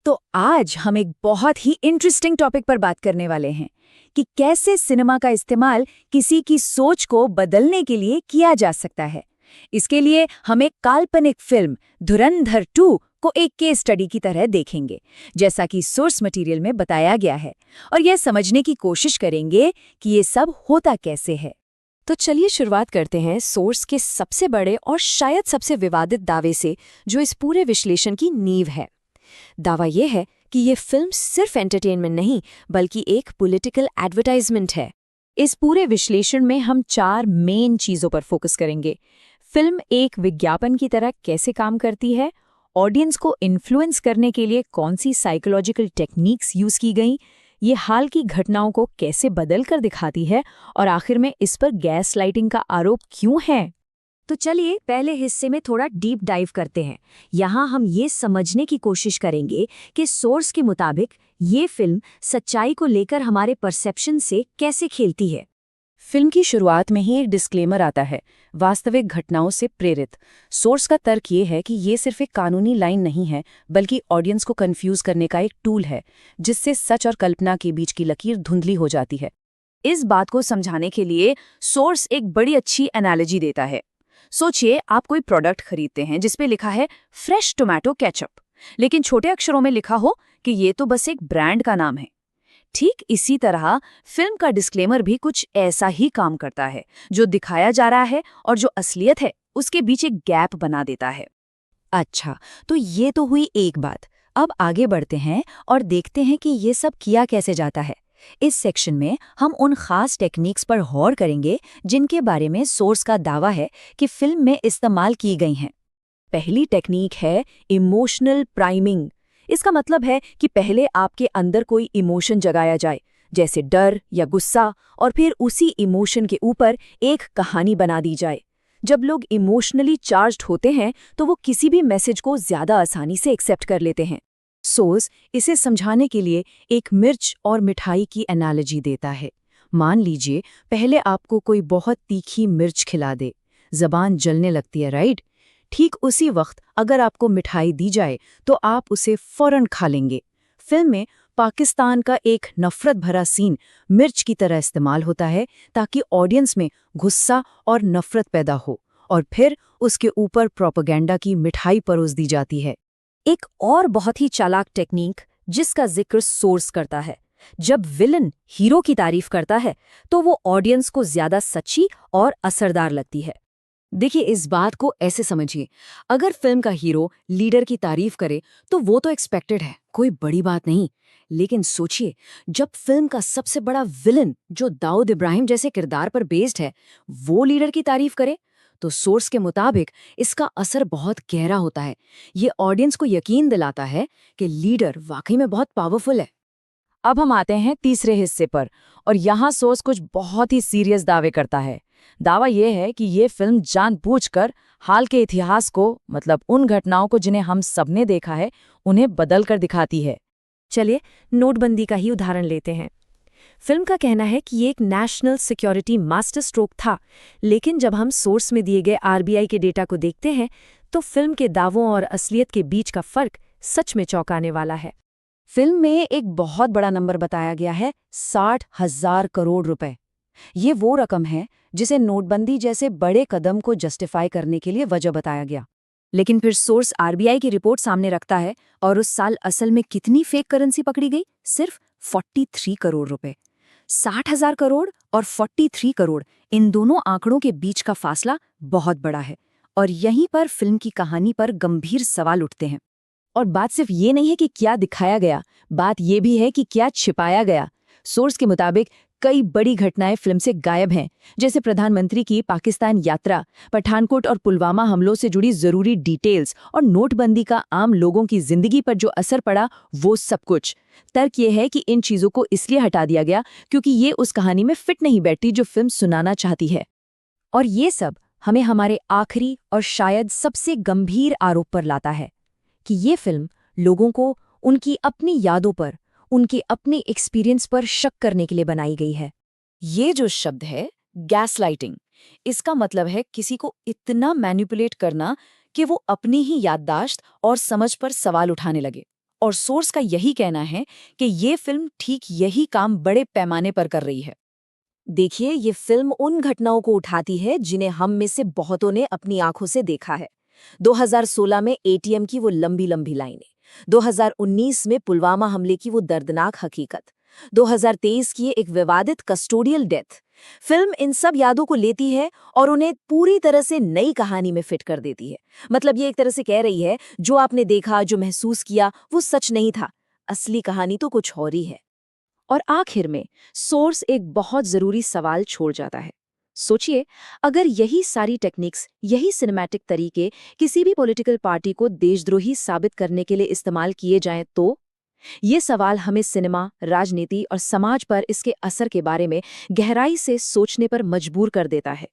तो आज हम एक बहुत ही इंटरेस्टिंग टॉपिक पर बात करने वाले हैं कि कैसे सिनेमा का इस्तेमाल किसी की सोच को बदलने के लिए किया जा सकता है। इसके लिए हम एक काल्पनिक फिल्म धुरंधर 2 को एक केस स्टडी की तरह देखेंगे, जैसा कि सोर्स मटेरियल में बताया गया है, और यह समझने की कोशिश करेंगे कि ये सब होता कैसे है। तो चलिए शुरुआत करते हैं सोर्स के सबसे बड़े और शायद सबसे विवादित दावे से, जो इस पूरे विश्लेषण की नींव है। दावा यह है कि ये फिल्म सिर्फ एंटरटेनमेंट नहीं, बल्कि एक पॉलिटिकल एडवर्टाइजमेंट है। इस पूरे विश्लेषण में हम 4 मेन चीजों पर फोकस करेंगे। फिल्म एक विज्ञापन की तरह कैसे काम करती है, ऑडियंस को इन्फ्लुएंस करने के लिए कौन सी साइकोलॉजिकल टेक्निक्स यूज की गई, ये हाल की घटनाओं को कैसे बदल कर दिखाती है, और आखिर में इस पर गैस लाइटिंग का आरोप क्यों है। तो चलिए पहले हिस्से में थोड़ा डीप डाइव करते हैं। यहाँ हम ये समझने की कोशिश करेंगे कि सोर्स के मुताबिक ये फिल्म सच्चाई को लेकर हमारे परसेप्शन से कैसे खेलती है। फिल्म की शुरुआत में ही एक डिस्क्लेमर आता है, वास्तविक घटनाओं से प्रेरित। सोर्स का तर्क ये है कि ये सिर्फ एक कानूनी लाइन नहीं है, बल्कि ऑडियंस को कंफ्यूज करने का एक टूल है, जिससे सच और कल्पना के बीच की लकीर धुंधली हो जाती है। इस बात को समझाने के लिए सोर्स एक बड़ी अच्छी एनालॉजी देता है। सोचिए, आप कोई प्रोडक्ट खरीदते हैं जिसपे लिखा है फ्रेश टोमेटो केचप, लेकिन छोटे अक्षरों में लिखा हो कि ये तो बस एक ब्रांड का नाम है। ठीक इसी तरह फिल्म का डिस्क्लेमर भी कुछ ऐसा ही काम करता है। जो दिखाया जा रहा है और जो असलियत है, उसके बीच एक गैप बना देता है। अच्छा, तो ये तो हुई एक बात। अब आगे बढ़ते हैं और देखते हैं कि ये सब किया कैसे जाता है। इस सेक्शन में हम उन खास टेक्निक्स पर गौर करेंगे जिनके बारे में सोर्स का दावा है कि फिल्म में इस्तेमाल की गई हैं। पहली टेक्निक है इमोशनल प्राइमिंग। इसका मतलब है कि पहले आपके अंदर कोई इमोशन जगाया जाए, जैसे डर या गुस्सा, और फिर उसी इमोशन के ऊपर एक कहानी बना दी जाए। जब लोग इमोशनली चार्ज्ड होते हैं तो वो किसी भी मैसेज को ज्यादा आसानी से एक्सेप्ट कर लेते हैं। सोर्स इसे समझाने के लिए एक मिर्च और मिठाई की एनालॉजी देता है। मान लीजिए पहले आपको कोई बहुत तीखी मिर्च खिला दे, जबान जलने लगती है, राइट? ठीक उसी वक्त अगर आपको मिठाई दी जाए तो आप उसे फौरन खा लेंगे। फिल्म में पाकिस्तान का एक नफरत भरा सीन मिर्च की तरह इस्तेमाल होता है ताकि ऑडियंस में गुस्सा और नफरत पैदा हो, और फिर उसके ऊपर प्रोपेगेंडा की मिठाई परोस दी जाती है। एक और बहुत ही चालाक टेक्निक जिसका जिक्र सोर्स करता है, जब विलन हीरो की तारीफ करता है तो वो ऑडियंस को ज्यादा सच्ची और असरदार लगती है। देखिए, इस बात को ऐसे समझिए, अगर फिल्म का हीरो लीडर की तारीफ करे तो वो तो एक्सपेक्टेड है, कोई बड़ी बात नहीं। लेकिन सोचिए, जब फिल्म का सबसे बड़ा विलन, जो दाऊद इब्राहिम जैसे किरदार पर बेस्ड है, वो लीडर की तारीफ करे, तो सोर्स के मुताबिक इसका असर बहुत गहरा होता है। ये ऑडियंस को यकीन दिलाता है कि लीडर वाकई में बहुत पावरफुल है। अब हम आते हैं तीसरे हिस्से पर, और यहाँ सोर्स कुछ बहुत ही सीरियस दावे करता है। दावा यह है कि ये फिल्म जानबूझकर हाल के इतिहास को, मतलब उन घटनाओं को जिन्हें हम सबने देखा है, उन्हें बदल कर दिखाती है। चलिए नोटबंदी का ही उदाहरण लेते हैं। फिल्म का कहना है कि ये एक नेशनल सिक्योरिटी मास्टर स्ट्रोक था, लेकिन जब हम सोर्स में दिए गए आरबीआई के डेटा को देखते हैं तो फिल्म के दावों और असलियत के बीच का फर्क सच में चौंकाने वाला है। फिल्म में एक बहुत बड़ा नंबर बताया गया है, 60,000 करोड़ रुपए। ये वो रकम है जिसे नोटबंदी जैसे बड़े कदम को जस्टिफाई करने के लिए वजह बताया गया। लेकिन फिर सोर्स आरबीआई की रिपोर्ट सामने रखता है, और उस साल असल में कितनी फेक करेंसी पकड़ी गई? सिर्फ 43 करोड़ रुपए। 60,000 करोड़ और 43 करोड़, इन दोनों आंकड़ों के बीच का फासला बहुत बड़ा है, और यहीं पर फिल्म की कहानी पर गंभीर सवाल उठते हैं। और बात सिर्फ ये नहीं है कि क्या दिखाया गया, बात ये भी है कि क्या छिपाया गया। सोर्स के मुताबिक कई बड़ी घटनाएं फिल्म से गायब हैं, जैसे प्रधानमंत्री की पाकिस्तान यात्रा, पठानकोट और पुलवामा हमलों से जुड़ी जरूरी डिटेल्स, और नोटबंदी का आम लोगों की जिंदगी पर जो असर पड़ा, वो सब कुछ। तर्क ये है कि इन चीजों को इसलिए हटा दिया गया क्योंकि ये उस कहानी में फिट नहीं बैठती जो फिल्म सुनाना चाहती है। और ये सब हमें हमारे आखिरी और शायद सबसे गंभीर आरोप पर लाता है कि ये फिल्म लोगों को उनकी अपनी यादों पर, उनके अपने एक्सपीरियंस पर शक करने के लिए बनाई गई है। ये जो शब्द है गैसलाइटिंग, इसका मतलब है किसी को इतना मैनिपुलेट करना कि वो अपनी ही याददाश्त और समझ पर सवाल उठाने लगे, और सोर्स का यही कहना है कि ये फिल्म ठीक यही काम बड़े पैमाने पर कर रही है। देखिए, ये फिल्म उन घटनाओं को उठाती है जिन्हें हम में से बहुतों ने अपनी आंखों से देखा है। 2016 में एटीएम की वो लंबी लंबी लाइनें, 2019 में पुलवामा हमले की वो दर्दनाक हकीकत, 2023 की एक विवादित कस्टोडियल डेथ। फिल्म इन सब यादों को लेती है और उन्हें पूरी तरह से नई कहानी में फिट कर देती है। मतलब ये एक तरह से कह रही है, जो आपने देखा, जो महसूस किया, वो सच नहीं था, असली कहानी तो कुछ और ही है। और आखिर में सोर्स एक बहुत जरूरी सवाल छोड़ जाता है। सोचिए, अगर यही सारी टेक्निक्स, यही सिनेमैटिक तरीके किसी भी पॉलिटिकल पार्टी को देशद्रोही साबित करने के लिए इस्तेमाल किए जाएं तो? ये सवाल हमें सिनेमा, राजनीति और समाज पर इसके असर के बारे में गहराई से सोचने पर मजबूर कर देता है।